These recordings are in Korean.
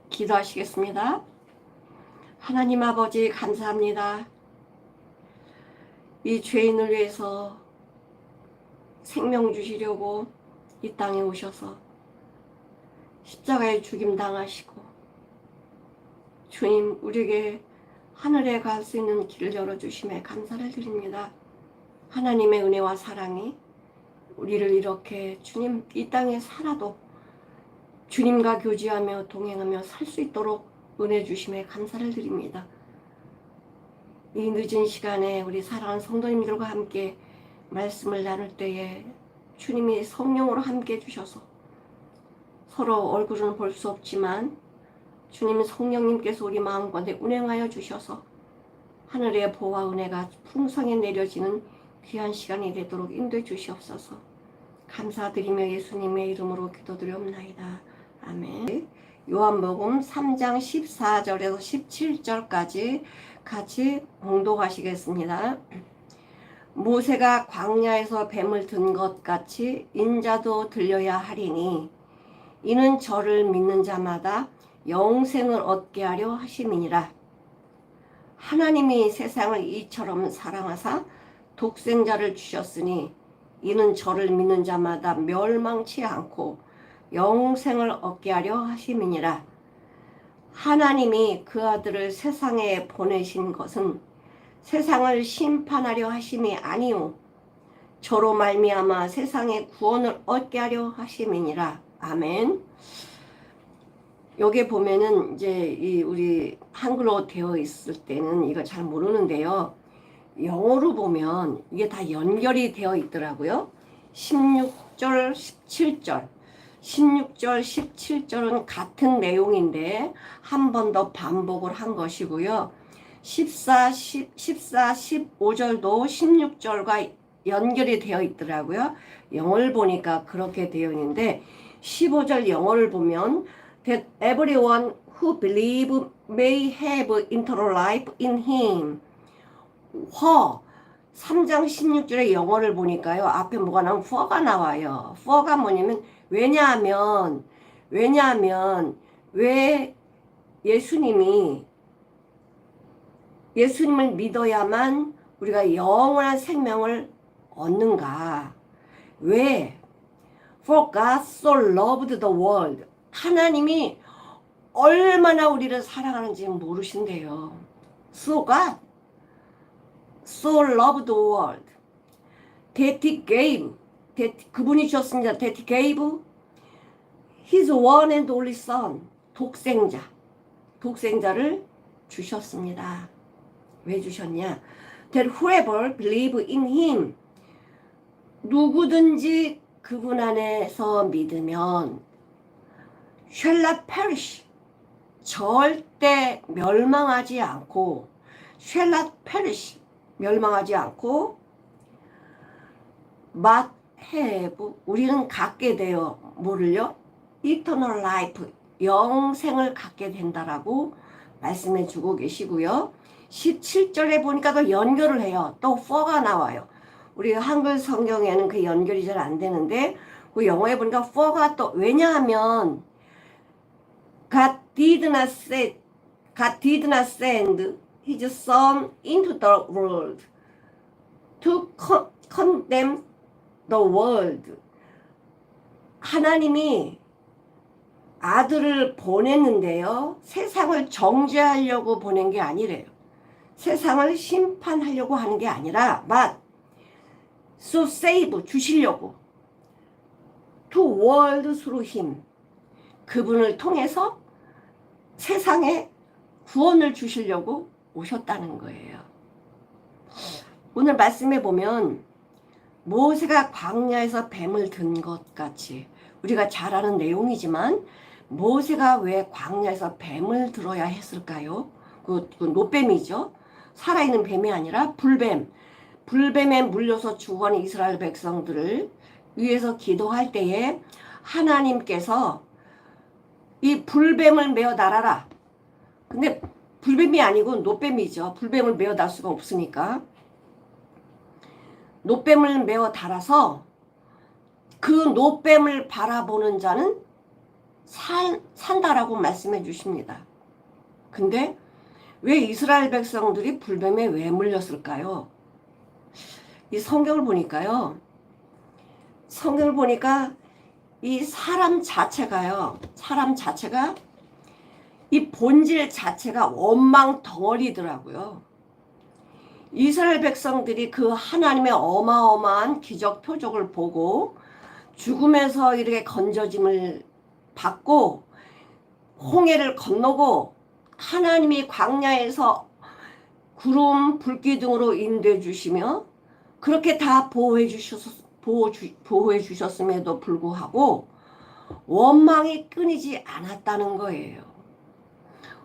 기도하시겠습니다. 하나님 아버지 감사합니다. 이 죄인을 위해서 생명 주시려고 이 땅에 오셔서 십자가에 죽임 당하시고 주님 우리에게 하늘에 갈 수 있는 길을 열어주심에 감사를 드립니다. 하나님의 은혜와 사랑이 우리를 이렇게 주님 이 땅에 살아도 주님과 교제하며 동행하며 살 수 있도록 은혜 주심에 감사를 드립니다. 이 늦은 시간에 우리 사랑하는 성도님들과 함께 말씀을 나눌 때에 주님이 성령으로 함께 해주셔서 서로 얼굴은 볼 수 없지만 주님 성령님께서 우리 마음 가운데 운행하여 주셔서 하늘의 보호와 은혜가 풍성히 내려지는 귀한 시간이 되도록 인도해 주시옵소서. 감사드리며 예수님의 이름으로 기도드리옵나이다. 아멘. 요한복음 3장 14절에서 17절까지 같이 봉독하시겠습니다. 모세가 광야에서 뱀을 든 것 같이 인자도 들려야 하리니 이는 저를 믿는 자마다 영생을 얻게 하려 하심이니라. 하나님이 세상을 이처럼 사랑하사 독생자를 주셨으니 이는 저를 믿는 자마다 멸망치 않고 영생을 얻게 하려 하심이니라. 하나님이 그 아들을 세상에 보내신 것은 세상을 심판하려 하심이 아니요 저로 말미암아 세상의 구원을 얻게 하려 하심이니라. 아멘. 여기 보면은 이제 이 우리 한글로 되어 있을 때는 이거 잘 모르는데요. 영어로 보면 이게 다 연결이 되어 있더라고요. 16절, 17절. 16절, 17절은 같은 내용인데 한 번 더 반복을 한 것이고요. 14, 15절도 16절과 연결이 되어 있더라고요. 영어를 보니까 그렇게 되어 있는데 15절 영어를 보면 that everyone who believe may have eternal life in him. 3장 16절의 영어를 보니까요. 앞에 뭐가 나오면 for가 나와요. for가 뭐냐면 왜냐하면 왜 예수님을 믿어야만 우리가 영원한 생명을 얻는가? 왜? For God so loved the world. 하나님이 얼마나 우리를 사랑하는지 모르신대요. So God so loved the world that he gave 그분이 주셨습니다. that he gave his one and only son 독생자를 주셨습니다. 왜 주셨냐? that whoever believe in him 누구든지 그분 안에서 믿으면 shall not perish 절대 멸망하지 않고 shall not perish 멸망하지 않고 but have 우리는 갖게 돼요. 뭐를요? eternal life 영생을 갖게 된다라고 말씀해 주고 계시고요. 17절에 보니까 또 연결을 해요. 또 for가 나와요. 우리 한글 성경에는 그 연결이 잘 안 되는데 그 영어에 보니까 for가 또 왜냐하면 God did not send his son into the world to condemn the world. 하나님이 아들을 보냈는데요. 세상을 정죄하려고 보낸 게 아니래요. 세상을 심판하려고 하는 게 아니라 but to save 주시려고 to world through him 그분을 통해서 세상에 구원을 주시려고 오셨다는 거예요. 오늘 말씀에 보면 모세가 광야에서 뱀을 든 것 같이 우리가 잘 아는 내용이지만 모세가 왜 광야에서 뱀을 들어야 했을까요? 그 노뱀이죠. 살아있는 뱀이 아니라 불뱀에 물려서 죽어가는 이스라엘 백성들을 위해서 기도할 때에 하나님께서 이 불뱀을 메어 달아라. 근데 불뱀이 아니고 노뱀이죠. 불뱀을 메어 달 수가 없으니까 노뱀을 메어 달아서 그 노뱀을 바라보는 자는 산다라고 말씀해 주십니다. 근데 왜 이스라엘 백성들이 불뱀에 왜 물렸을까요? 이 성경을 보니까요. 성경을 보니까 이 사람 자체가 이 본질 자체가 원망 덩어리더라고요. 이스라엘 백성들이 그 하나님의 어마어마한 기적 표적을 보고 죽음에서 이렇게 건져짐을 받고 홍해를 건너고 하나님이 광야에서 구름 불기둥으로 인도해 주시며 그렇게 다 보호해 주셨음에도 불구하고 원망이 끊이지 않았다는 거예요.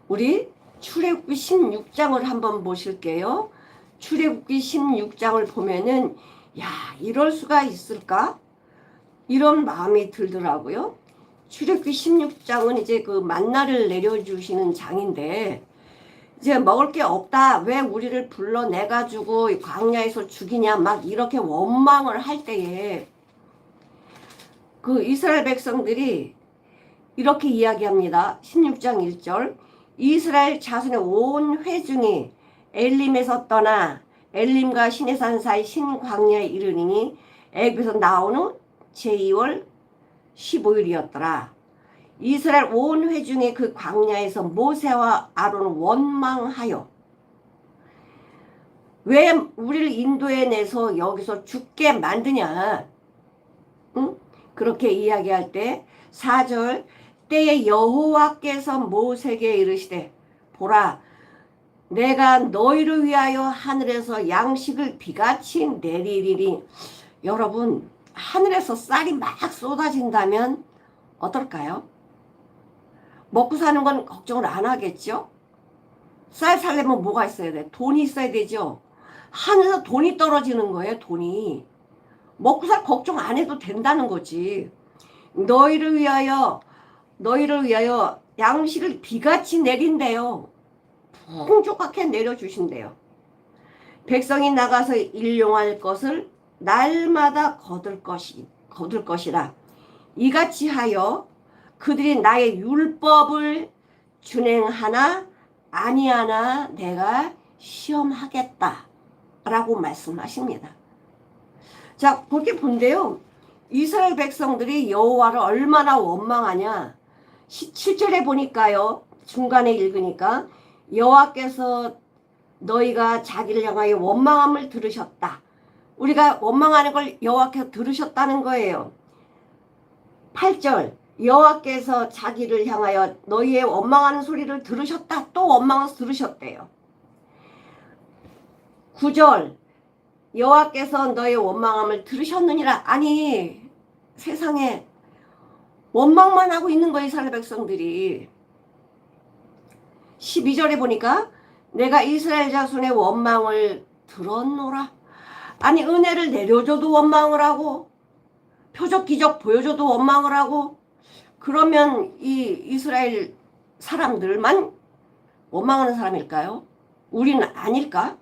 우리 출애굽기 16장을 한번 보실게요. 출애굽기 16장을 보면은 야, 이럴 수가 있을까? 이런 마음이 들더라고요. 출애굽기 16장은 이제 그 만나를 내려주시는 장인데 이제 먹을 게 없다. 왜 우리를 불러내가지고 광야에서 죽이냐 막 이렇게 원망을 할 때에 그 이스라엘 백성들이 이렇게 이야기합니다. 16장 1절 이스라엘 자손의 온 회중이 엘림에서 떠나 엘림과 시내산 사이 신광야에 이르니 애굽에서 나온 후 제2월 15일이었더라. 이스라엘 온 회중이 그 광야에서 모세와 아론을 원망하여 왜 우리를 인도해내서 여기서 죽게 만드냐. 응? 그렇게 이야기할 때 4절 때에 여호와께서 모세에게 이르시되 보라 내가 너희를 위하여 하늘에서 양식을 비같이 내리리니. 여러분 하늘에서 쌀이 막 쏟아진다면 어떨까요? 먹고 사는 건 걱정을 안 하겠죠? 쌀 살려면 뭐가 있어야 돼? 돈이 있어야 되죠? 하늘에서 돈이 떨어지는 거예요. 돈이. 먹고 살 걱정 안 해도 된다는 거지. 너희를 위하여 양식을 비같이 내린대요. 풍족하게 내려주신대요. 백성이 나가서 일용할 것을 날마다 거둘 것이라. 이같이 하여 그들이 나의 율법을 준행하나 아니하나 내가 시험하겠다 라고 말씀하십니다. 자, 그렇게 본데요. 이스라엘 백성들이 여호와를 얼마나 원망하냐. 7절에 보니까요. 중간에 읽으니까 여호와께서 너희가 자기를 향하여 원망함을 들으셨다. 우리가 원망하는 걸 여호와께서 들으셨다는 거예요. 8절 여호와께서 자기를 향하여 너희의 원망하는 소리를 들으셨다. 또 원망해서 들으셨대요. 9절 여호와께서 너희의 원망함을 들으셨느니라. 아니 세상에 원망만 하고 있는 거예요. 이스라엘 백성들이. 12절에 보니까 내가 이스라엘 자손의 원망을 들었노라. 아니 은혜를 내려줘도 원망을 하고 표적 기적 보여줘도 원망을 하고 그러면 이 이스라엘 사람들만 원망하는 사람일까요? 우리는 아닐까?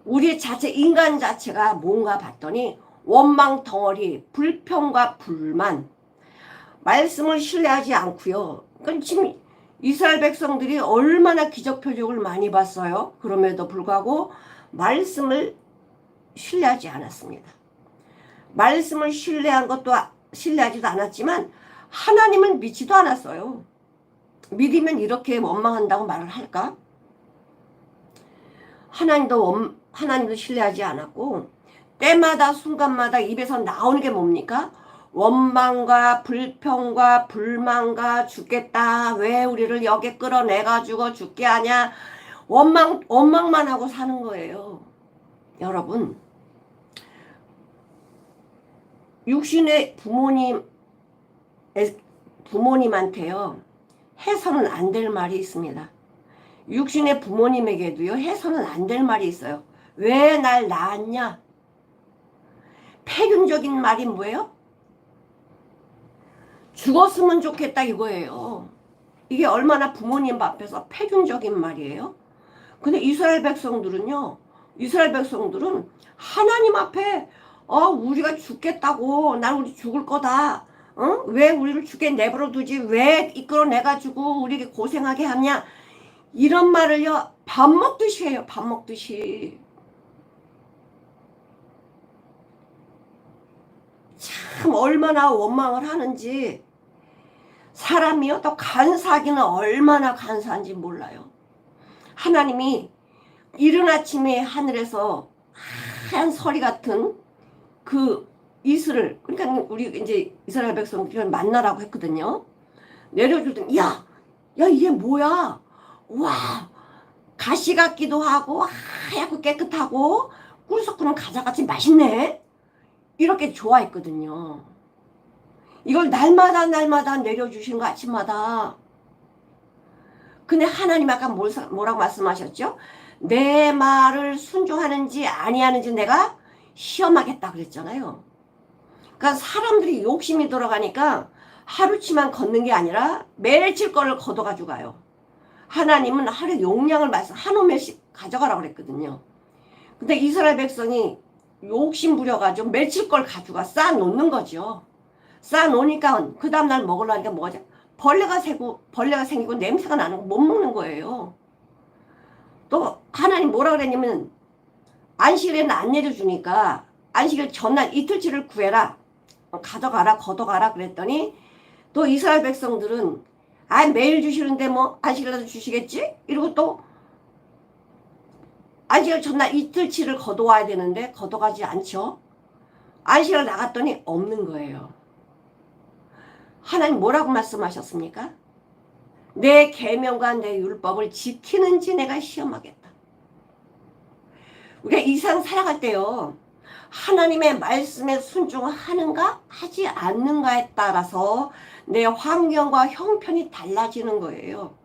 우리 자체 인간 자체가 뭔가 봤더니 원망 덩어리, 불평과 불만, 말씀을 신뢰하지 않고요. 그러니까 지금 이스라엘 백성들이 얼마나 기적 표적을 많이 봤어요. 그럼에도 불구하고 말씀을 신뢰하지 않았습니다. 말씀을 신뢰하지도 않았지만 하나님을 믿지도 않았어요. 믿으면 이렇게 원망한다고 말을 할까? 하나님도 신뢰하지 않았고 때마다 순간마다 입에서 나오는 게 뭡니까? 원망과 불평과 불만과 죽겠다. 왜 우리를 여기 끌어내가지고 죽게 하냐. 원망만 하고 사는 거예요. 여러분 육신의 부모님한테요 해서는 안 될 말이 있습니다. 육신의 부모님에게도요 해서는 안 될 말이 있어요. 왜 날 낳았냐? 폐륜적인 말이 뭐예요? 죽었으면 좋겠다 이거예요. 이게 얼마나 부모님 앞에서 폐륜적인 말이에요. 근데 이스라엘 백성들은 하나님 앞에 우리가 죽겠다고 난 우리 죽을 거다 어? 왜 우리를 죽게 내버려 두지? 왜 이끌어내가지고 우리에게 고생하게 하냐? 이런 말을요, 밥 먹듯이 해요. 밥 먹듯이. 참 얼마나 원망을 하는지. 사람이요, 또 간사하기는 얼마나 간사한지 몰라요. 하나님이 이른 아침에 하늘에서 하얀 서리 같은 그 이슬을, 그러니까 우리 이제 이스라엘 백성들을 만나라고 했거든요. 내려주더니 야 이게 뭐야? 와, 가시 같기도 하고 하얗고 깨끗하고 꿀속 끓는 과자같이 맛있네. 이렇게 좋아했거든요. 이걸 날마다 내려주시는 거 아침마다. 근데 하나님 아까 뭐라고 말씀하셨죠? 내 말을 순종하는지 아니하는지 내가 시험하겠다 그랬잖아요. 그러니까 사람들이 욕심이 들어가니까 하루치만 걷는 게 아니라 매일 거를 걷어가지고 가요. 하나님은 하루 용량을 한 오멜씩 가져가라고 그랬거든요. 근데 이스라엘 백성이 욕심 부려가지고 며칠 걸 가져가 쌓아놓는 거죠. 쌓아놓으니까 그 다음날 먹으려니까 뭐가 벌레가 생기고 냄새가 나는 거 못 먹는 거예요. 또 하나님 뭐라 그랬냐면 안식일에는 안 내려주니까 안식일 전날 이틀치를 구해라, 가져가라, 걷어가라 그랬더니 또 이스라엘 백성들은 매일 주시는데 뭐 안식일에도 주시겠지? 이러고 또 안식일 전날 이틀치를 걷어와야 되는데 걷어가지 않죠. 안식일 나갔더니 없는 거예요. 하나님 뭐라고 말씀하셨습니까? 내 계명과 내 율법을 지키는지 내가 시험하겠다. 우리가 이 세상 살아갈 때요, 하나님의 말씀에 순종하는가 하지 않는가에 따라서 내 환경과 형편이 달라지는 거예요.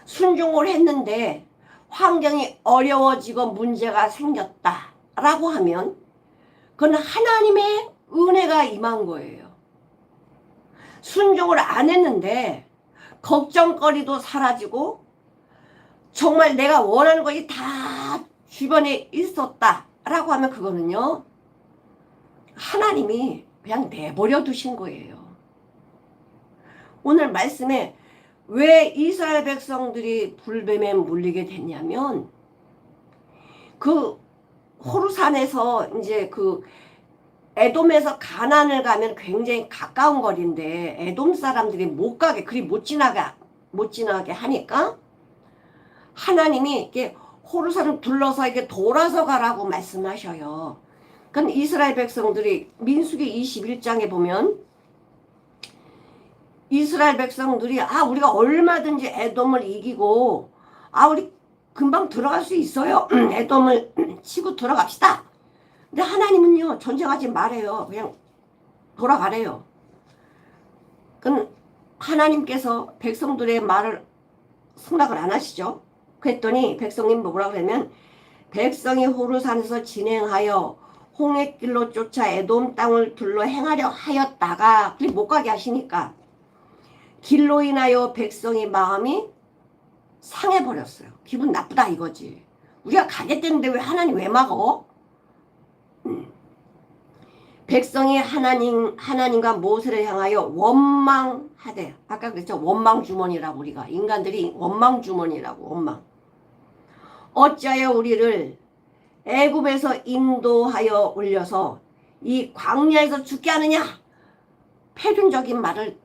순종을 했는데 환경이 어려워지고 문제가 생겼다라고 하면 그건 하나님의 은혜가 임한 거예요. 순종을 안 했는데 걱정거리도 사라지고 정말 내가 원하는 것이 다 주변에 있었다라고 하면 그거는요, 하나님이 그냥 내버려 두신 거예요. 오늘 말씀에 왜 이스라엘 백성들이 불뱀에 물리게 됐냐면 그 호르산에서 이제 그 에돔에서 가나안을 가면 굉장히 가까운 거리인데 에돔 사람들이 못 가게, 그리 못 지나게 하니까 하나님이 이렇게 호르산을 둘러서 이렇게 돌아서 가라고 말씀하셔요. 그럼 이스라엘 백성들이 민수기 21장에 보면 이스라엘 백성들이 우리가 얼마든지 에돔을 이기고 우리 금방 들어갈 수 있어요. 에돔을 치고 들어갑시다. 근데 하나님은요, 전쟁하지 말아요. 그냥 돌아가래요. 그럼 하나님께서 백성들의 말을 승낙을 안 하시죠. 그랬더니 백성님 뭐라 그러면 백성이 호르산에서 진행하여 홍해길로 쫓아 에돔 땅을 둘러 행하려 하였다가 못 가게 하시니까 길로 인하여 백성의 마음이 상해버렸어요. 기분 나쁘다 이거지. 우리가 가겠다는데 왜 하나님 왜 막어? 백성이 하나님과 모세를 향하여 원망하되, 아까 그랬죠. 원망주머니라고, 우리가 인간들이 원망주머니라고. 원망. 어찌하여 우리를 애굽에서 인도하여 올려서 이 광야에서 죽게 하느냐? 패륜적인 말을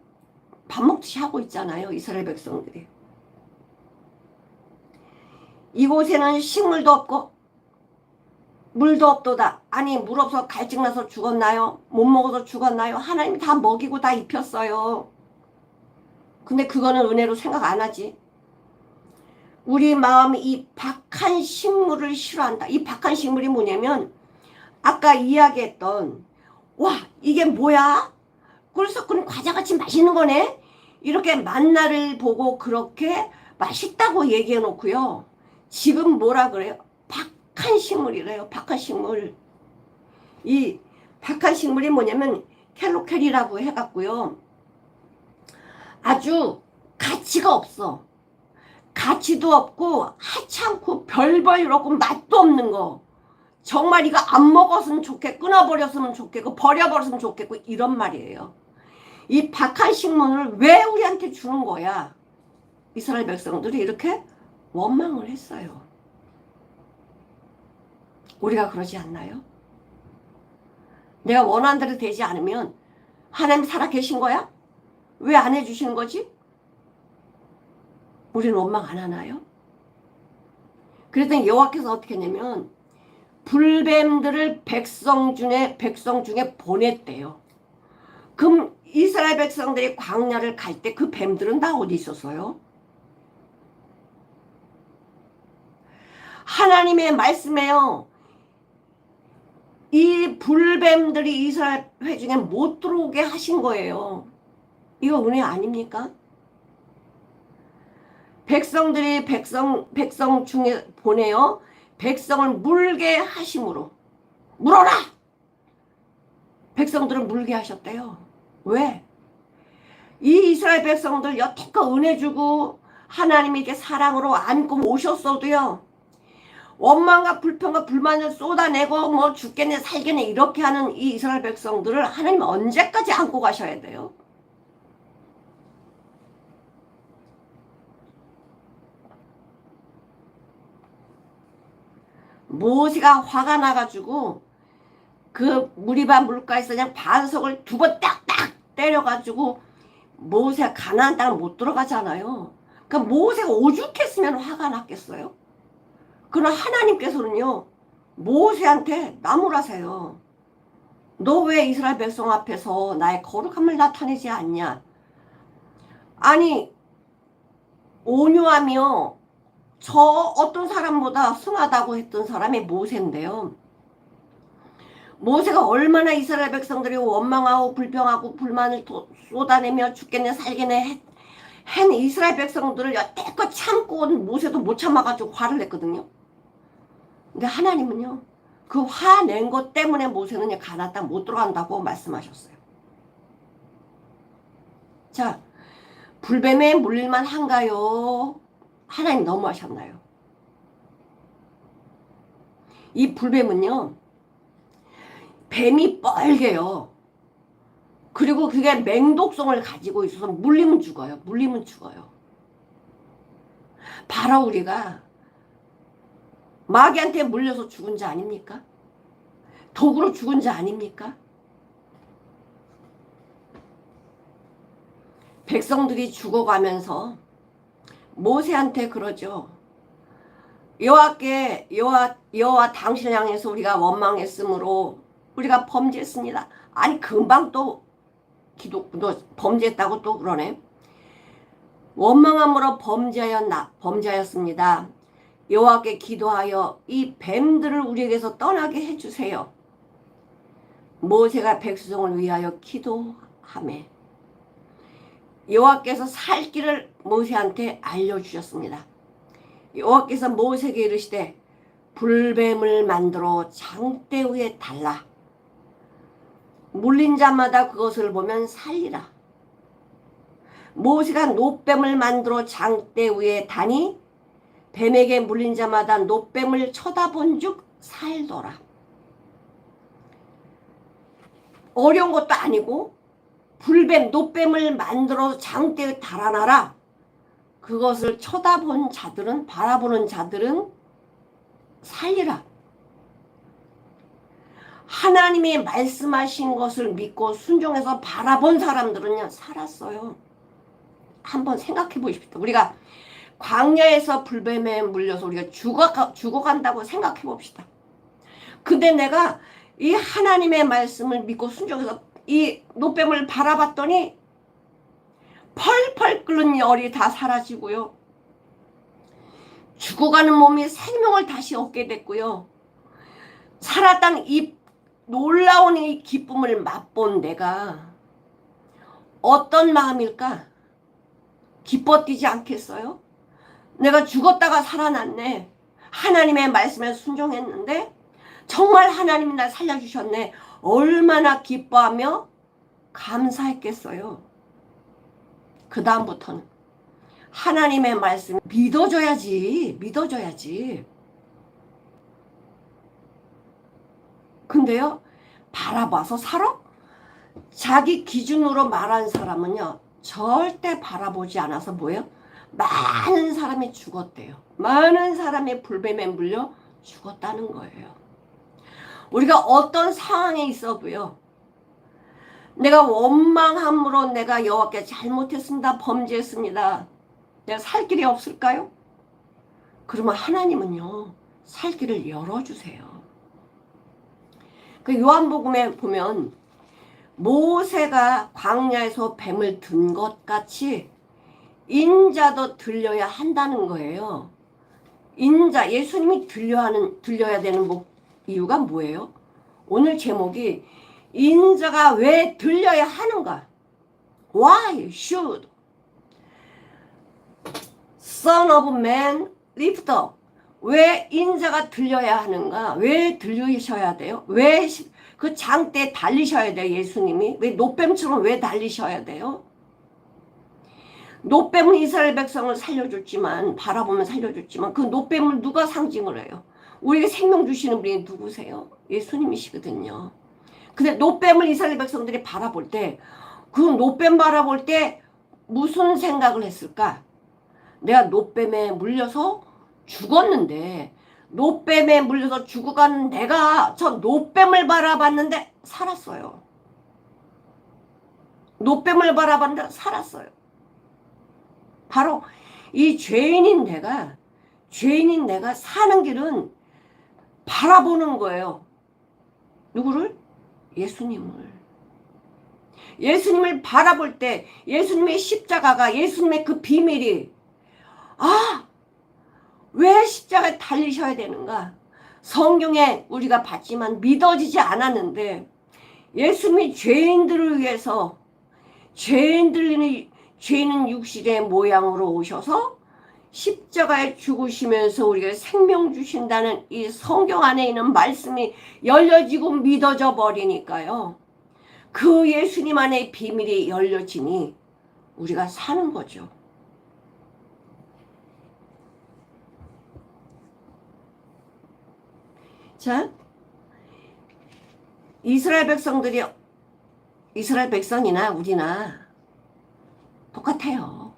밥 먹듯이 하고 있잖아요, 이스라엘 백성들이. 이곳에는 식물도 없고 물도 없도다. 아니, 물 없어 갈증나서 죽었나요? 못 먹어서 죽었나요? 하나님이 다 먹이고 다 입혔어요. 근데 그거는 은혜로 생각 안 하지. 우리 마음이 이 박한 식물을 싫어한다. 이 박한 식물이 뭐냐면 아까 이야기했던 이게 뭐야? 꿀썩꿀 과자같이 맛있는 거네? 이렇게 만나를 보고 그렇게 맛있다고 얘기해 놓고요. 지금 뭐라 그래요? 박한 식물이래요. 박한 식물. 이 박한 식물이 뭐냐면 켈로켈이라고 해갖고요. 아주 가치가 없어. 가치도 없고 하찮고 별볼 없고 맛도 없는 거. 정말 이거 안 먹었으면 좋겠고 끊어버렸으면 좋겠고 버려버렸으면 좋겠고 이런 말이에요. 이 박한 식문을 왜 우리한테 주는 거야? 이스라엘 백성들이 이렇게 원망을 했어요. 우리가 그러지 않나요? 내가 원하는 대로 되지 않으면 하나님 살아계신 거야? 왜 안 해주시는 거지? 우리는 원망 안 하나요? 그랬더니 여호와께서 어떻게 했냐면 불뱀들을 백성 중에 보냈대요. 그럼 이스라엘 백성들이 광야를 갈 때 그 뱀들은 다 어디 있었어요? 하나님의 말씀에요. 이 불뱀들이 이스라엘 회중에 못 들어오게 하신 거예요. 이거 은혜 아닙니까? 백성들이 백성 중에 보내요. 백성을 물게 하심으로 물어라! 백성들은 물게 하셨대요. 왜? 이 이스라엘 백성들 여태껏 은혜 주고 하나님이 이렇게 사랑으로 안고 오셨어도요. 원망과 불평과 불만을 쏟아내고 뭐 죽겠네 살겠네 이렇게 하는 이 이스라엘 백성들을 하나님 언제까지 안고 가셔야 돼요? 모세가 화가 나가지고 그 무리바 물가에서 그냥 반석을 두 번 딱딱 때려가지고 모세가 가나안 땅을 못 들어가잖아요. 그러니까 모세가 오죽했으면 화가 났겠어요? 그러나 하나님께서는요. 모세한테 나무라세요. 너 왜 이스라엘 백성 앞에서 나의 거룩함을 나타내지 않냐? 아니 온유하며 저 어떤 사람보다 승하다고 했던 사람이 모세인데요. 모세가 얼마나 이스라엘 백성들이 원망하고 불평하고 불만을 쏟아내며 죽겠네 살겠네 한 이스라엘 백성들을 여태껏 참고 온 모세도 못 참아가지고 화를 냈거든요. 근데 하나님은요. 그 화낸 것 때문에 모세는 가나안 땅 못 들어간다고 말씀하셨어요. 자, 불뱀에 물릴만 한가요? 하나님 너무하셨나요? 이 불뱀은요. 뱀이 뻘개요. 그리고 그게 맹독성을 가지고 있어서 물리면 죽어요. 물리면 죽어요. 바로 우리가 마귀한테 물려서 죽은 자 아닙니까? 독으로 죽은 자 아닙니까? 백성들이 죽어가면서 모세한테 그러죠. 여호와 당신을 향해서 우리가 원망했으므로 우리가 범죄했습니다. 아니 금방 또 범죄했다고 또 그러네. 원망함으로 범죄하였습니다. 여호와께 기도하여 이 뱀들을 우리에게서 떠나게 해주세요. 모세가 백성을 위하여 기도하매 여호와께서 살 길을 모세한테 알려주셨습니다. 여호와께서 모세에게 이르시되 불뱀을 만들어 장대 위에 달라 물린 자마다 그것을 보면 살리라. 모세가 노뱀을 만들어 장대 위에 다니 뱀에게 물린 자마다 노뱀을 쳐다본 즉 살더라. 어려운 것도 아니고 불뱀, 노뱀을 만들어 장대에 달아놔라. 그것을 쳐다본 자들은 바라보는 자들은 살리라. 하나님이 말씀하신 것을 믿고 순종해서 바라본 사람들은요 살았어요. 한번 생각해 보십시오. 우리가 광야에서 불뱀에 물려서 우리가 죽어간다고 생각해 봅시다. 근데 내가 이 하나님의 말씀을 믿고 순종해서 이 노뱀을 바라봤더니 펄펄 끓는 열이 다 사라지고요. 죽어가는 몸이 생명을 다시 얻게 됐고요. 살았던 이 놀라운 이 기쁨을 맛본 내가 어떤 마음일까? 기뻐 뛰지 않겠어요? 내가 죽었다가 살아났네. 하나님의 말씀에 순종했는데 정말 하나님이 날 살려주셨네. 얼마나 기뻐하며 감사했겠어요. 그 다음부터는 하나님의 말씀 믿어줘야지. 근데요 바라봐서 살아? 자기 기준으로 말한 사람은요 절대 바라보지 않아서 뭐예요? 많은 사람이 죽었대요. 많은 사람이 불뱀에 물려 죽었다는 거예요. 우리가 어떤 상황에 있어도요, 내가 원망함으로 내가 여호와께 잘못했습니다, 범죄했습니다, 내가 살 길이 없을까요? 그러면 하나님은요 살 길을 열어주세요. 그 요한복음에 보면 모세가 광야에서 뱀을 든 것 같이 인자도 들려야 한다는 거예요. 인자, 예수님이 들려야 되는 이유가 뭐예요? 오늘 제목이 인자가 왜 들려야 하는가? Why should Son of Man lift up? 왜 인자가 들려야 하는가? 왜 들리셔야 돼요? 왜 그 장대에 달리셔야 돼요? 예수님이 왜 노뱀처럼 왜 달리셔야 돼요? 노뱀은 이스라엘 백성을 살려줬지만, 바라보면 살려줬지만, 그 노뱀을 누가 상징을 해요? 우리에게 생명 주시는 분이 누구세요? 예수님이시거든요. 근데 노뱀을 이스라엘 백성들이 바라볼 때, 그 노뱀 바라볼 때 무슨 생각을 했을까? 내가 노뱀에 물려서 죽었는데, 노뱀에 물려서 죽어간 내가 저 노뱀을 바라봤는데 살았어요. 노뱀을 바라봤는데 살았어요. 바로 이 죄인인 내가 사는 길은 바라보는 거예요. 누구를? 예수님을 바라볼 때 예수님의 십자가가, 예수님의 그 비밀이, 왜 십자가에 달리셔야 되는가? 성경에 우리가 봤지만 믿어지지 않았는데, 예수님이 죄인들을 위해서, 죄인은 육신의 모양으로 오셔서 십자가에 죽으시면서 우리가 생명 주신다는 이 성경 안에 있는 말씀이 열려지고 믿어져 버리니까요, 그 예수님 안에 비밀이 열려지니 우리가 사는 거죠. 자, 이스라엘 백성이나 우리나 똑같아요.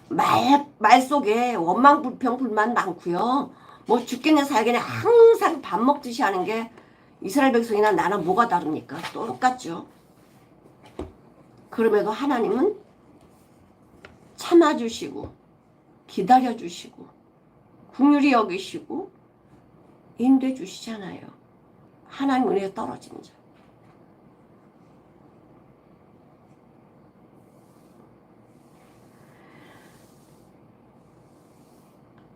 말 속에 원망, 불평, 불만 많고요. 뭐 죽겠네 살겠네 항상 밥 먹듯이 하는 게 이스라엘 백성이나 나는 뭐가 다릅니까? 똑같죠. 그럼에도 하나님은 참아주시고 기다려주시고 긍휼히 여기시고 인도해 주시잖아요. 하나님 은혜에 떨어진 자.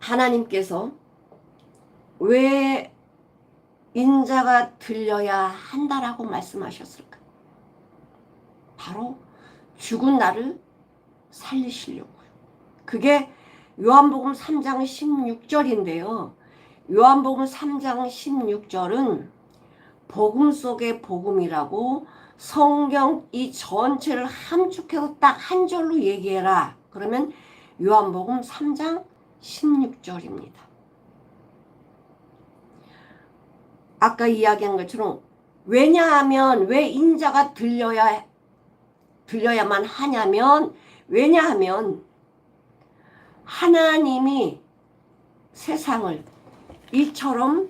하나님께서 왜 인자가 들려야 한다라고 말씀하셨을까? 바로 죽은 나를 살리시려고요. 그게 요한복음 3장 16절인데요. 요한복음 3장 16절은 복음 속의 복음이라고, 성경 이 전체를 함축해서 딱 한 절로 얘기해라. 그러면 요한복음 3장 16절입니다. 아까 이야기한 것처럼, 왜냐하면, 왜 인자가 들려야만 하냐면, 왜냐하면 하나님이 세상을 이처럼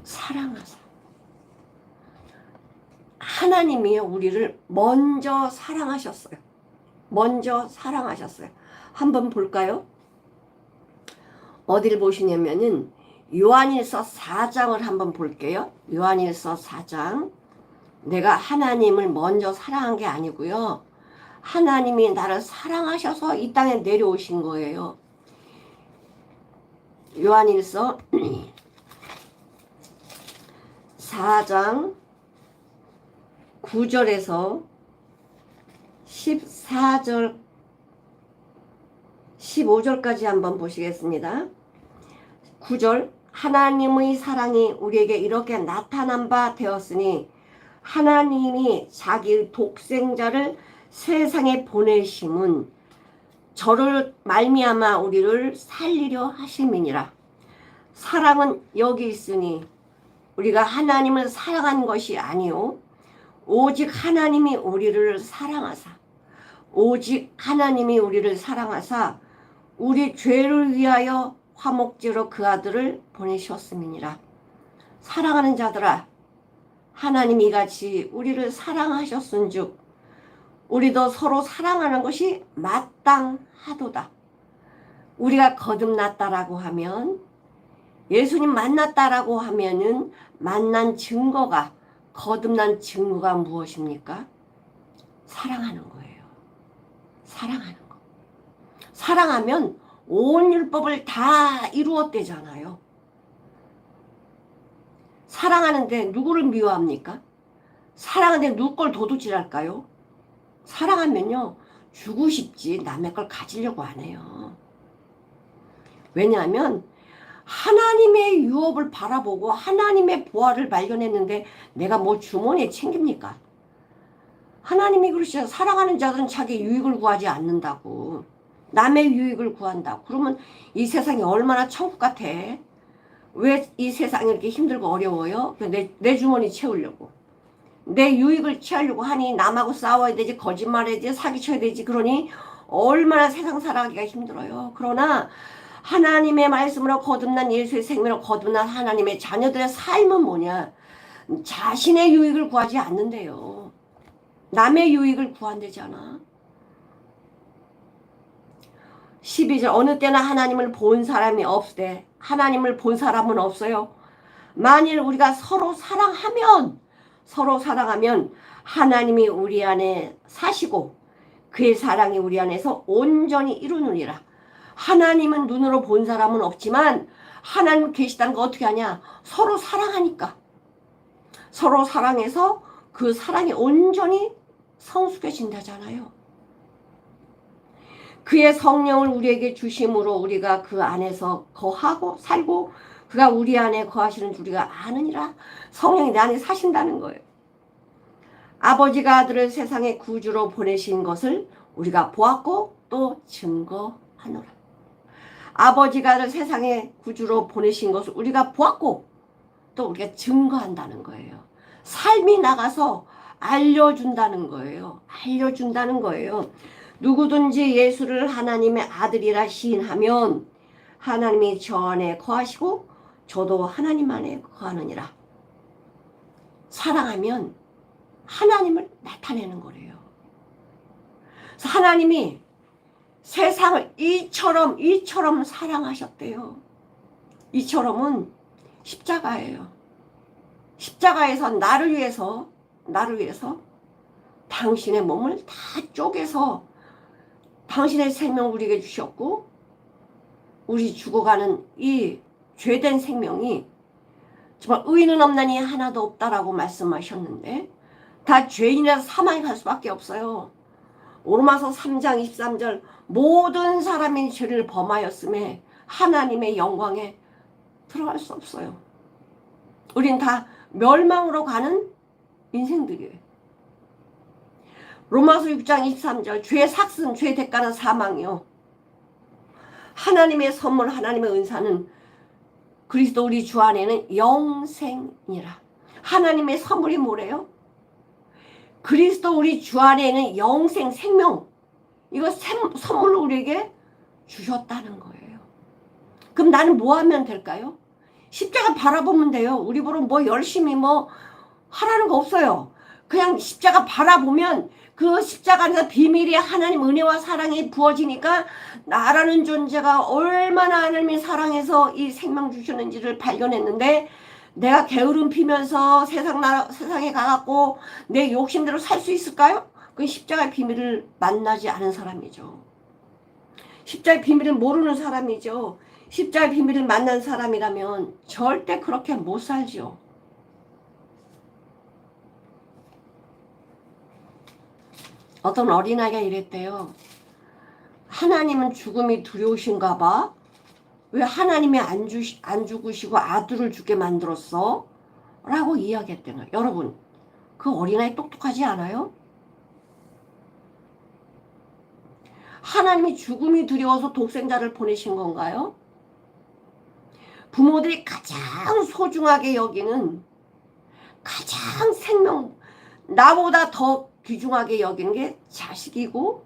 사랑하사, 하나님이 우리를 먼저 사랑하셨어요. 먼저 사랑하셨어요. 한번 볼까요? 어디를 보시냐면은 요한일서 4장을 한번 볼게요. 요한일서 4장. 내가 하나님을 먼저 사랑한 게 아니고요, 하나님이 나를 사랑하셔서 이 땅에 내려오신 거예요. 요한일서 4장 9절에서 14절 15절까지 한번 보시겠습니다. 9절, 하나님의 사랑이 우리에게 이렇게 나타난 바 되었으니 하나님이 자기 독생자를 세상에 보내심은 저를 말미암아 우리를 살리려 하심이니라. 사랑은 여기 있으니 우리가 하나님을 사랑한 것이 아니요 오직 하나님이 우리를 사랑하사, 오직 하나님이 우리를 사랑하사 우리 죄를 위하여 화목제로 그 아들을 보내셨음이니라. 사랑하는 자들아, 하나님이 이같이 우리를 사랑하셨은즉 우리도 서로 사랑하는 것이 마땅하도다. 우리가 거듭났다라고 하면, 예수님 만났다라고 하면은 만난 증거가, 거듭난 증거가 무엇입니까? 사랑하는 거예요. 사랑하는 거. 사랑하면 온 율법을 다 이루었대잖아요. 사랑하는데 누구를 미워합니까? 사랑하는데 누구 걸 도둑질할까요? 사랑하면요, 주고 싶지 남의 걸 가지려고 안 해요. 왜냐하면 하나님의 유업을 바라보고 하나님의 보화를 발견했는데 내가 뭐 주머니에 챙깁니까? 하나님이 그러시죠. 사랑하는 자들은 자기 유익을 구하지 않는다고. 남의 유익을 구한다고. 그러면 이 세상이 얼마나 천국 같아. 왜 이 세상이 이렇게 힘들고 어려워요? 내 주머니 채우려고. 내 유익을 취하려고 하니 남하고 싸워야 되지, 거짓말해야 되지, 사기쳐야 되지. 그러니 얼마나 세상 살아가기가 힘들어요. 그러나 하나님의 말씀으로 거듭난 예수의 생명으로 거듭난 하나님의 자녀들의 삶은 뭐냐? 자신의 유익을 구하지 않는데요. 남의 유익을 구한대잖아. 12절 어느 때나 하나님을 본 사람이 없으되 하나님을 본 사람은 없어요. 만일 우리가 서로 사랑하면 하나님이 우리 안에 사시고 그의 사랑이 우리 안에서 온전히 이루느니라. 하나님은 눈으로 본 사람은 없지만 하나님 계시다는 거 어떻게 하냐? 서로 사랑하니까. 서로 사랑해서 그 사랑이 온전히 성숙해진다잖아요. 그의 성령을 우리에게 주심으로 우리가 그 안에서 거하고 살고 그가 우리 안에 거하시는 줄 우리가 아느니라. 성령이 내 안에 사신다는 거예요. 아버지가 아들을 세상의 구주로 보내신 것을 우리가 보았고 또 증거하노라. 아버지가 아들 세상의 구주로 보내신 것을 우리가 보았고 또 우리가 증거한다는 거예요. 삶이 나가서 알려준다는 거예요. 알려준다는 거예요. 누구든지 예수를 하나님의 아들이라 시인하면 하나님이 저 안에 거하시고 저도 하나님 안에 거하느니라. 사랑하면 하나님을 나타내는 거래요. 그래서 하나님이 세상을 이처럼 사랑하셨대요. 이처럼은 십자가예요. 십자가에서 나를 위해서 당신의 몸을 다 쪼개서 당신의 생명을 우리에게 주셨고 우리 죽어가는 이 죄된 생명이 정말 의인은 없나니 하나도 없다라고 말씀하셨는데 다 죄인이라서 사망에 갈 수밖에 없어요. 로마서 3장 23절 모든 사람이 죄를 범하였음에 하나님의 영광에 들어갈 수 없어요. 우린 다 멸망으로 가는 인생들이에요. 로마서 6장 23절 죄의 삭슨, 죄의 대가는 사망이요. 하나님의 선물, 하나님의 은사는 그리스도 우리 주 안에는 영생이라. 하나님의 선물이 뭐래요? 그리스도 우리 주 안에는 영생, 생명. 이거 선물로 우리에게 주셨다는 거예요. 그럼 나는 뭐 하면 될까요? 십자가 바라보면 돼요. 우리 보러 뭐 열심히 뭐 하라는 거 없어요. 그냥 십자가 바라보면 그 십자가 안에서 비밀이 하나님 은혜와 사랑이 부어지니까 나라는 존재가 얼마나 하나님이 사랑해서 이 생명 주셨는지를 발견했는데 내가 게으름 피면서 세상에 가갖고 내 욕심대로 살 수 있을까요? 그건 십자가의 비밀을 만나지 않은 사람이죠. 십자가의 비밀을 모르는 사람이죠. 십자가의 비밀을 만난 사람이라면 절대 그렇게 못 살죠. 어떤 어린아이가 이랬대요. 하나님은 죽음이 두려우신가 봐. 왜 하나님이 안 죽으시고 아들을 죽게 만들었어? 라고 이야기했대요. 여러분, 그 어린아이 똑똑하지 않아요? 하나님이 죽음이 두려워서 독생자를 보내신 건가요? 부모들이 가장 소중하게 여기는 가장 나보다 더 귀중하게 여기는 게 자식이고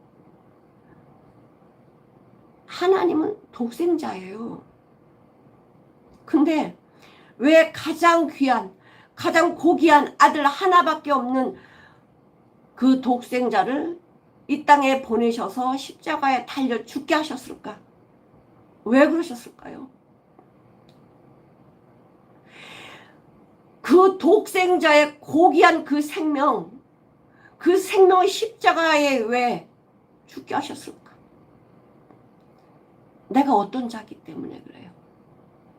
하나님은 독생자예요. 근데 왜 가장 귀한 가장 고귀한 아들 하나밖에 없는 그 독생자를 이 땅에 보내셔서 십자가에 달려 죽게 하셨을까? 왜 그러셨을까요? 그 독생자의 고귀한 그 생명을 십자가에 왜 죽게 하셨을까? 내가 어떤 자기 때문에 그래요?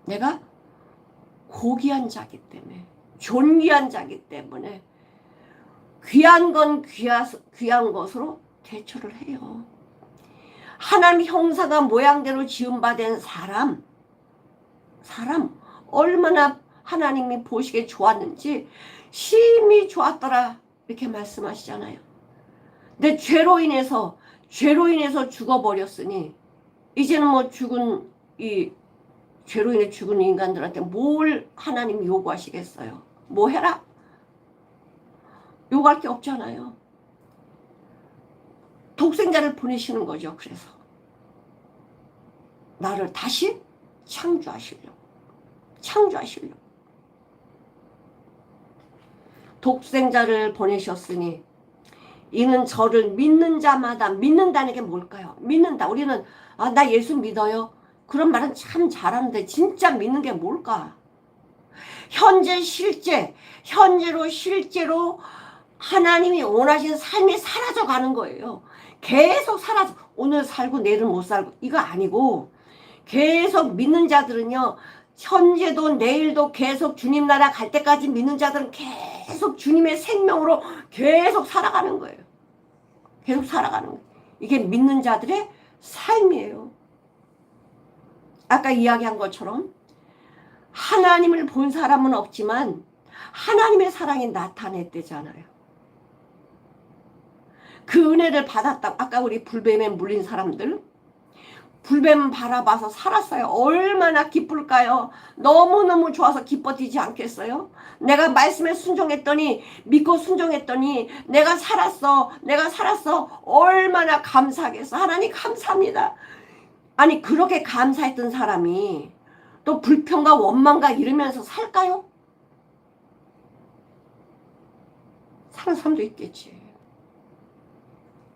내가 고귀한 자기 때문에, 존귀한 자기 때문에 귀한 건 귀한 것으로 대처를 해요. 하나님 형상과 모양대로 지음받은 사람 얼마나 하나님이 보시기에 좋았는지 심히 좋았더라 이렇게 말씀하시잖아요. 근데 죄로 인해서 죽어버렸으니 이제는 뭐 죄로 인해 죽은 인간들한테 뭘 하나님이 요구하시겠어요? 뭐 해라? 요구할 게 없잖아요. 독생자를 보내시는 거죠. 그래서 나를 다시 창조하시려고. 독생자를 보내셨으니 이는 저를 믿는 자마다, 믿는다는 게 뭘까요? 믿는다. 우리는 나 예수 믿어요. 그런 말은 참 잘하는데 진짜 믿는 게 뭘까? 실제로 하나님이 원하시는 삶이 사라져 가는 거예요. 계속 사라져. 오늘 살고 내일은 못 살고 이거 아니고 계속 믿는 자들은요. 현재도 내일도 계속 주님 나라 갈 때까지 믿는 자들은 계속 주님의 생명으로 계속 살아가는 거예요. 계속 살아가는 거예요. 이게 믿는 자들의 삶이에요. 아까 이야기한 것처럼 하나님을 본 사람은 없지만 하나님의 사랑이 나타냈대잖아요. 그 은혜를 받았다. 아까 우리 불뱀에 물린 사람들 불뱀 바라봐서 살았어요. 얼마나 기쁠까요? 너무너무 좋아서 기뻐지지 않겠어요? 내가 말씀에 순종했더니 믿고 순종했더니 내가 살았어. 얼마나 감사하겠어. 하나님 감사합니다. 아니 그렇게 감사했던 사람이 또 불평과 원망과 이러면서 살까요? 사는 사람도 있겠지.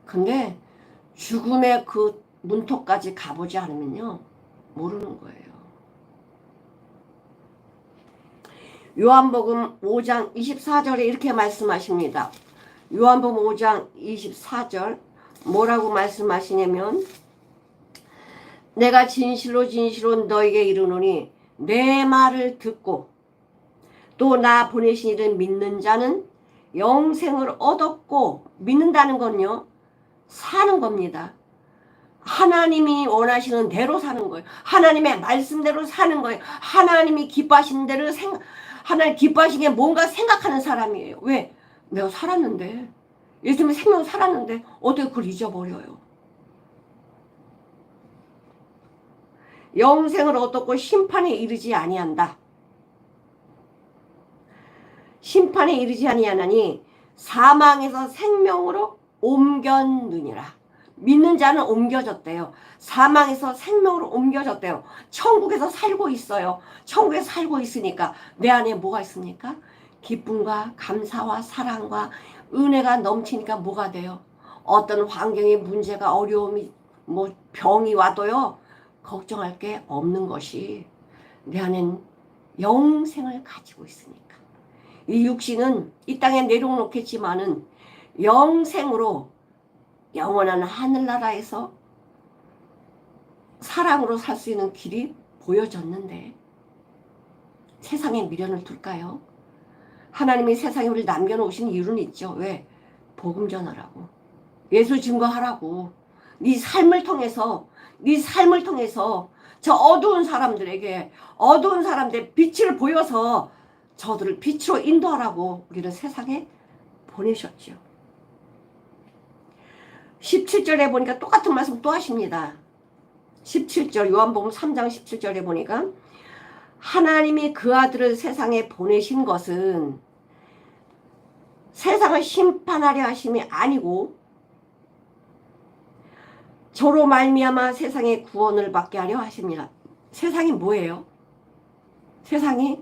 근데 죽음의 그 문턱까지 가보지 않으면요 모르는 거예요. 요한복음 5장 24절에 이렇게 말씀하십니다. 요한복음 5장 24절 뭐라고 말씀하시냐면 내가 진실로 너에게 이르노니 내 말을 듣고 또 나 보내신 이를 믿는 자는 영생을 얻었고, 믿는다는 건요 사는 겁니다. 하나님이 원하시는 대로 사는 거예요. 하나님의 말씀대로 사는 거예요. 하나님이 기뻐하시는 대로 하나님 기뻐하시게 뭔가 생각하는 사람이에요. 왜? 내가 살았는데 예수님의 생명 살았는데 어떻게 그걸 잊어버려요? 영생을 얻었고 심판에 이르지 아니한다. 심판에 이르지 아니하나니 사망에서 생명으로 옮겼느니라. 믿는 자는 옮겨졌대요. 사망에서 생명으로 옮겨졌대요. 천국에서 살고 있어요. 천국에서 살고 있으니까 내 안에 뭐가 있습니까? 기쁨과 감사와 사랑과 은혜가 넘치니까 뭐가 돼요? 어떤 환경의 문제가 어려움이 뭐 병이 와도요 걱정할 게 없는 것이 내 안엔 영생을 가지고 있으니까. 이 육신은 이 땅에 내려놓겠지만은 영생으로 영원한 하늘나라에서 사랑으로 살 수 있는 길이 보여졌는데 세상에 미련을 둘까요? 하나님이 세상에 우리를 남겨놓으신 이유는 있죠. 왜? 복음 전하라고. 예수 증거하라고. 네 삶을 통해서 저 어두운 사람들에게 빛을 보여서 저들을 빛으로 인도하라고 우리를 세상에 보내셨죠. 17절에 보니까 똑같은 말씀 또 하십니다. 17절 요한복음 3장 17절에 보니까 하나님이 그 아들을 세상에 보내신 것은 세상을 심판하려 하심이 아니고 저로 말미암아 세상의 구원을 받게 하려 하십니다. 세상이 뭐예요? 세상이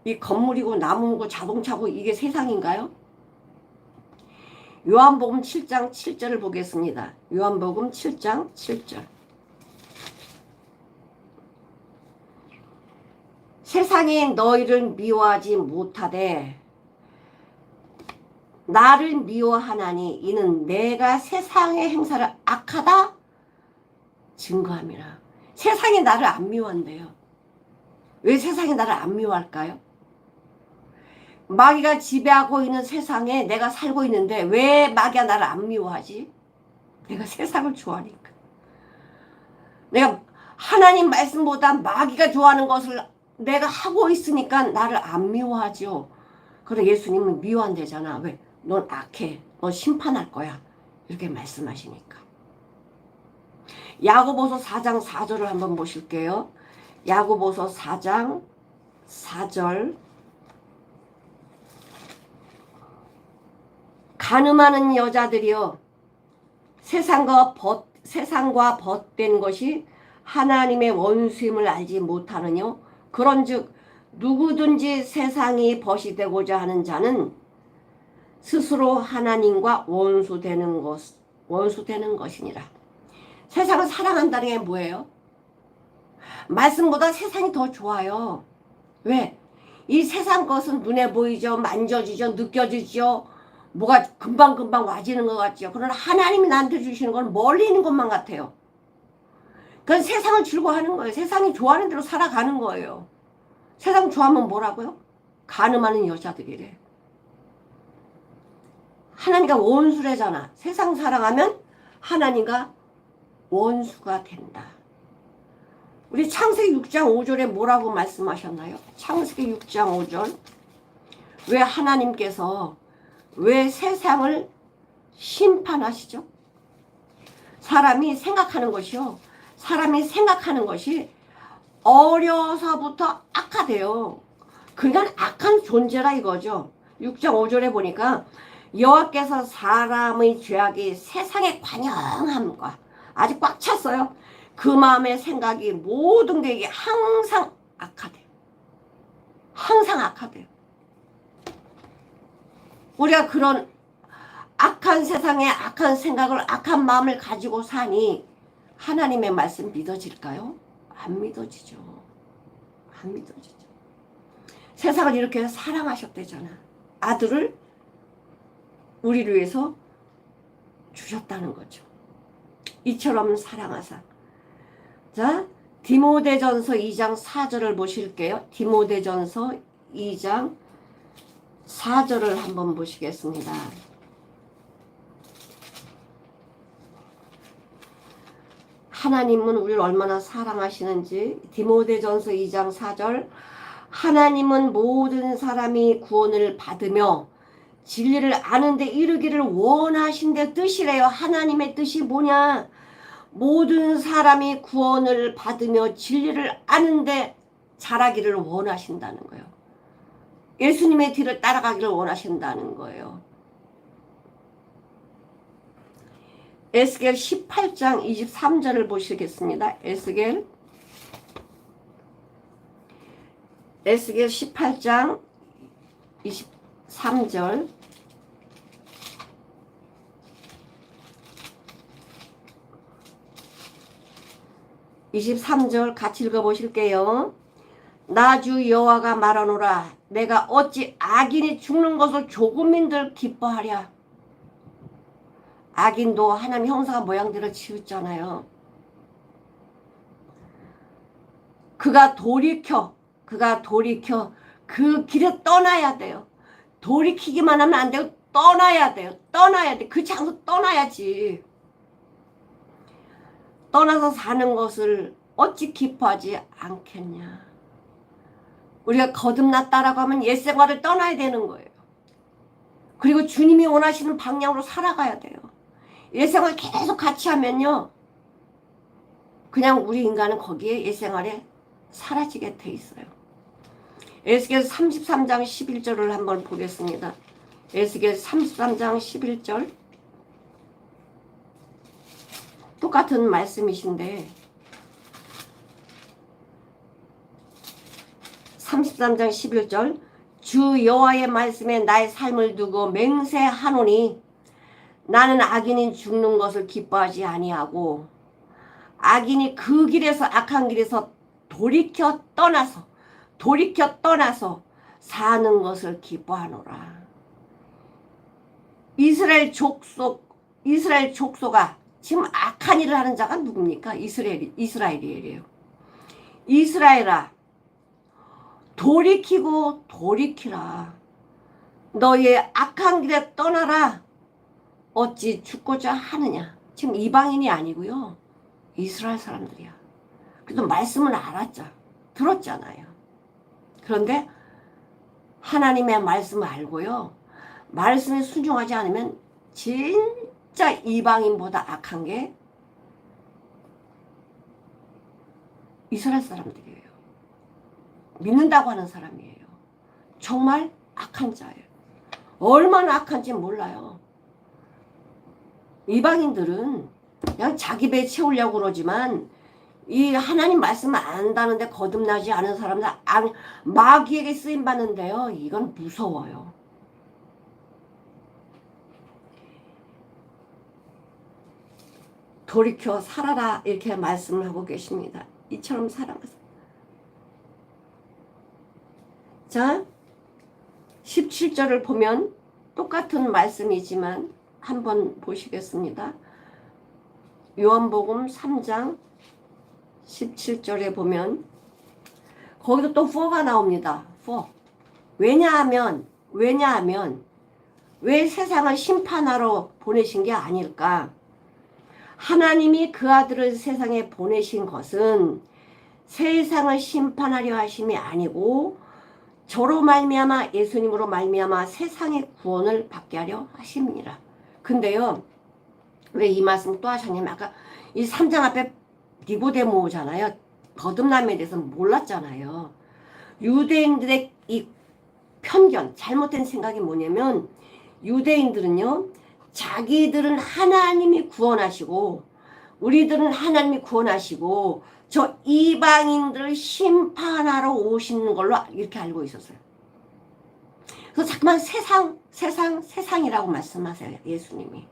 이 건물이고 나무고 자동차고 이게 세상인가요? 요한복음 7장 7절을 보겠습니다. 요한복음 7장 7절. 세상이 너희를 미워하지 못하되 나를 미워하나니 이는 내가 세상의 행사를 악하다 증거함이라. 세상이 나를 안 미워한대요. 왜 세상이 나를 안 미워할까요? 마귀가 지배하고 있는 세상에 내가 살고 있는데 왜 마귀가 나를 안 미워하지? 내가 세상을 좋아하니까. 내가 하나님 말씀보다 마귀가 좋아하는 것을 내가 하고 있으니까 나를 안 미워하죠. 그래 예수님은 미워한대잖아. 왜? 넌 악해. 너 심판할 거야. 이렇게 말씀하시니까. 야고보서 4장 4절을 한번 보실게요. 야고보서 4장 4절. 간음하는 여자들이여 세상과 벗된 것이 하나님의 원수임을 알지 못하느뇨. 그런즉 누구든지 세상이 벗이 되고자 하는 자는 스스로 하나님과 원수되는 것이니라. 세상을 사랑한다는 게 뭐예요? 말씀보다 세상이 더 좋아요. 왜? 이 세상 것은 눈에 보이죠. 만져지죠. 느껴지죠. 뭐가 금방금방 와지는 것 같죠. 그러나 하나님이 나한테 주시는 건 멀리 있는 것만 같아요. 그건 세상을 즐거워하는 거예요. 세상이 좋아하는 대로 살아가는 거예요. 세상 좋아하면 뭐라고요? 간음하는 여자들이래. 하나님과 원수래잖아. 세상 사랑하면 하나님과 원수가 된다. 우리 창세기 6장 5절에 뭐라고 말씀하셨나요? 창세기 6장 5절. 왜 하나님께서 왜 세상을 심판하시죠? 사람이 생각하는 것이요. 사람이 생각하는 것이 어려서부터 악하대요. 그러니까 악한 존재라 이거죠. 6장 5절에 보니까 여호와께서 사람의 죄악이 세상의 관영함과 아주 꽉 찼어요. 그 마음의 생각이 모든 게 이게 항상 악하대요. 항상 악하대요. 우리가 그런 악한 세상에 악한 생각을 악한 마음을 가지고 사니 하나님의 말씀 믿어질까요? 안 믿어지죠. 안 믿어지죠. 세상을 이렇게 사랑하셨대잖아. 아들을 우리를 위해서 주셨다는 거죠. 이처럼 사랑하사. 자, 디모데전서 2장 4절을 보실게요. 디모데전서 2장 4절을 한번 보시겠습니다. 하나님은 우리를 얼마나 사랑하시는지. 디모데전서 2장 4절. 하나님은 모든 사람이 구원을 받으며 진리를 아는 데 이르기를 원하신 데 뜻이래요. 하나님의 뜻이 뭐냐? 모든 사람이 구원을 받으며 진리를 아는 데 자라기를 원하신다는 거예요. 예수님의 뒤를 따라가기를 원하신다는 거예요. 에스겔 18장 23절을 보시겠습니다. 에스겔 18장 23절. 같이 읽어보실게요. 나 주 여호와가 말하노라. 내가 어찌 악인이 죽는 것을 조금인들 기뻐하랴. 악인도 하나님 형상 모양대로 지었잖아요. 그가 돌이켜 그 길에 떠나야 돼요. 돌이키기만 하면 안 되고 떠나야 돼요. 떠나야 돼. 그 장소 떠나야지. 떠나서 사는 것을 어찌 기뻐하지 않겠냐. 우리가 거듭났다라고 하면 옛 생활을 떠나야 되는 거예요. 그리고 주님이 원하시는 방향으로 살아가야 돼요. 옛 생활 계속 같이 하면요. 그냥 우리 인간은 거기에 옛 생활에 사라지게 돼 있어요. 에스겔 33장 11절을 한번 보겠습니다. 에스겔 33장 11절. 똑같은 말씀이신데 33장 11절. 주 여호와의 말씀에 나의 삶을 두고 맹세하노니 나는 악인이 죽는 것을 기뻐하지 아니하고 악인이 그 길에서 악한 길에서 돌이켜 떠나서 사는 것을 기뻐하노라. 이스라엘 족속아 지금 악한 일을 하는 자가 누굽니까? 이스라엘이에요. 이스라엘아 돌이키라. 너의 악한 길에 떠나라. 어찌 죽고자 하느냐. 지금 이방인이 아니고요. 이스라엘 사람들이야. 그래도 말씀을 들었잖아요. 그런데 하나님의 말씀을 알고요. 말씀에 순종하지 않으면 진짜 이방인보다 악한 게 이스라엘 사람들이에요. 믿는다고 하는 사람이에요. 정말 악한 자예요. 얼마나 악한지 몰라요. 이방인들은 그냥 자기 배 채우려고 그러지만 이 하나님 말씀을 안다는데 거듭나지 않은 사람들 마귀에게 쓰임받는데요. 이건 무서워요. 돌이켜 살아라 이렇게 말씀을 하고 계십니다. 이처럼 살아가서. 자 17절을 보면 똑같은 말씀이지만 한번 보시겠습니다. 요한복음 3장 17절에 보면 거기도 또 for가 나옵니다. for. 왜냐하면 왜 세상을 심판하러 보내신 게 아닐까? 하나님이 그 아들을 세상에 보내신 것은 세상을 심판하려 하심이 아니고 저로 말미암아 예수님으로 말미암아 세상의 구원을 받게 하려 하심이니라. 근데요. 왜 이 말씀 또 하셨냐면 아까 이 3장 앞에 니고데모잖아요. 거듭남에 대해서 몰랐잖아요. 유대인들의 이 편견, 잘못된 생각이 뭐냐면 유대인들은요. 자기들은 하나님이 구원하시고 우리들은 하나님이 구원하시고 저 이방인들을 심판하러 오시는 걸로 이렇게 알고 있었어요. 그래서 자꾸만 세상이라고 말씀하세요. 예수님이.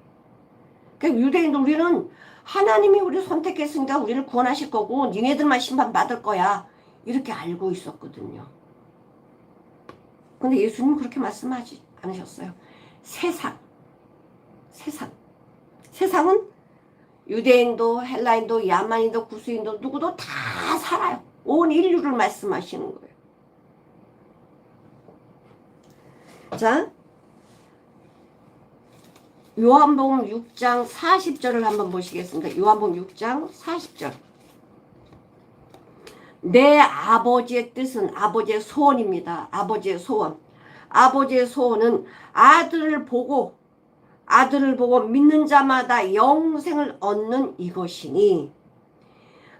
그러니까 유대인들 우리는 하나님이 우리를 선택했으니까 우리를 구원하실 거고 니네들만 심판받을 거야. 이렇게 알고 있었거든요. 근데 예수님은 그렇게 말씀하지 않으셨어요. 세상은 유대인도 헬라인도 야만인도 구스인도 누구도 다 살아요. 온 인류를 말씀하시는 거예요. 자 요한복음 6장 40절을 한번 보시겠습니다. 요한복음 6장 40절. 내 아버지의 뜻은 아버지의 소원입니다. 아버지의 소원. 아버지의 소원은 아들을 보고 믿는 자마다 영생을 얻는 이것이니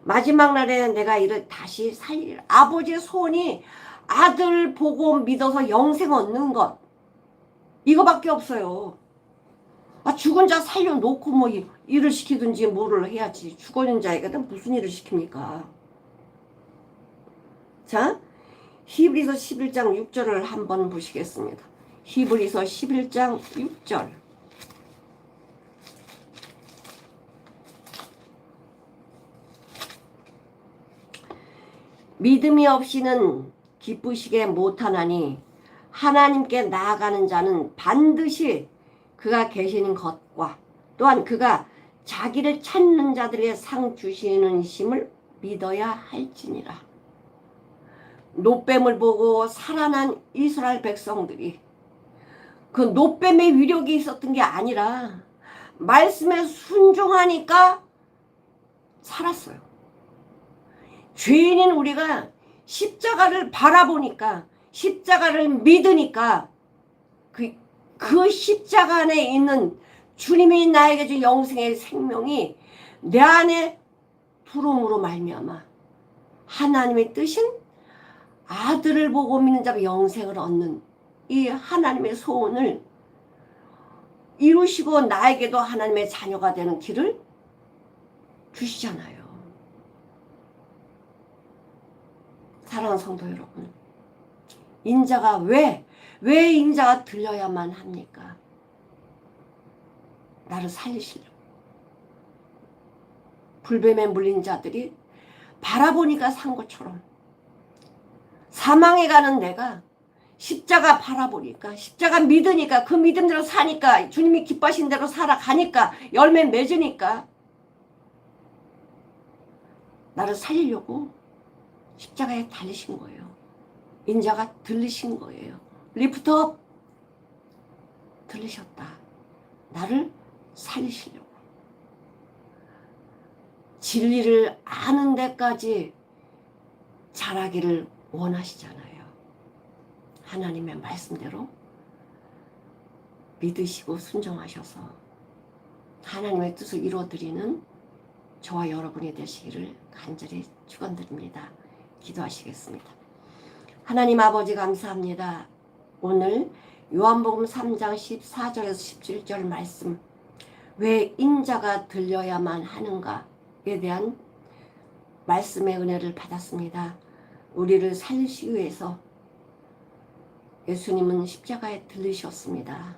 마지막 날에 내가 이를 다시 살리리라. 아버지의 소원이 아들 보고 믿어서 영생 얻는 것. 이거밖에 없어요. 죽은 자 살려놓고 뭐 일을 시키든지 뭐를 해야지. 죽어있는 자에게는 무슨 일을 시킵니까? 자, 히브리서 11장 6절을 한번 보시겠습니다. 히브리서 11장 6절. 믿음이 없이는 기쁘시게 못하나니 하나님께 나아가는 자는 반드시 그가 계시는 것과 또한 그가 자기를 찾는 자들에게 상 주시는 심을 믿어야 할지니라. 놋뱀을 보고 살아난 이스라엘 백성들이 그 놋뱀의 위력이 있었던 게 아니라 말씀에 순종하니까 살았어요. 죄인인 우리가 십자가를 바라보니까 십자가를 믿으니까 그 십자가 안에 있는 주님이 나에게 준 영생의 생명이 내 안에 들어옴으로 말미암아 하나님의 뜻인 아들을 보고 믿는 자가 영생을 얻는 이 하나님의 소원을 이루시고 나에게도 하나님의 자녀가 되는 길을 주시잖아요. 사랑하는 성도 여러분, 인자가 왜 인자가 들려야만 합니까? 나를 살리시려고. 불뱀에 물린 자들이 바라보니까 산 것처럼 사망에 가는 내가 십자가 바라보니까, 십자가 믿으니까, 그 믿음대로 사니까, 주님이 기뻐하신 대로 살아가니까, 열매 맺으니까 나를 살리려고 십자가에 달리신 거예요. 인자가 들리신 거예요. 리프트업 들리셨다. 나를 살리시려고. 진리를 아는 데까지 자라기를 원하시잖아요. 하나님의 말씀대로 믿으시고 순종하셔서 하나님의 뜻을 이루어드리는 저와 여러분이 되시기를 간절히 축원드립니다. 기도하시겠습니다. 하나님 아버지 감사합니다. 오늘 요한복음 3장 14절에서 17절 말씀, 왜 인자가 들려야만 하는가에 대한 말씀의 은혜를 받았습니다. 우리를 살리시기 위해서 예수님은 십자가에 들리셨습니다.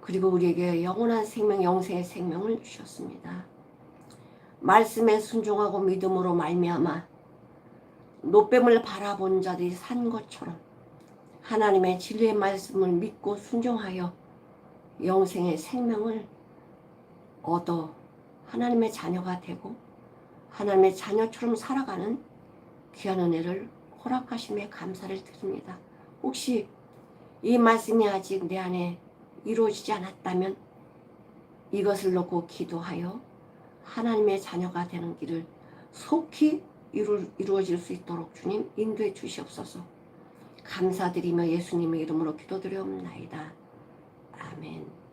그리고 우리에게 영원한 생명, 영생의 생명을 주셨습니다. 말씀에 순종하고 믿음으로 말미암아 노뱀을 바라본 자들이 산 것처럼 하나님의 진리의 말씀을 믿고 순종하여 영생의 생명을 얻어 하나님의 자녀가 되고 하나님의 자녀처럼 살아가는 귀한 은혜를 허락하심에 감사를 드립니다. 혹시 이 말씀이 아직 내 안에 이루어지지 않았다면 이것을 놓고 기도하여 하나님의 자녀가 되는 길을 속히 이루어질 수 있도록 주님 인도해 주시옵소서. 감사드리며 예수님의 이름으로 기도드려옵나이다. 아멘.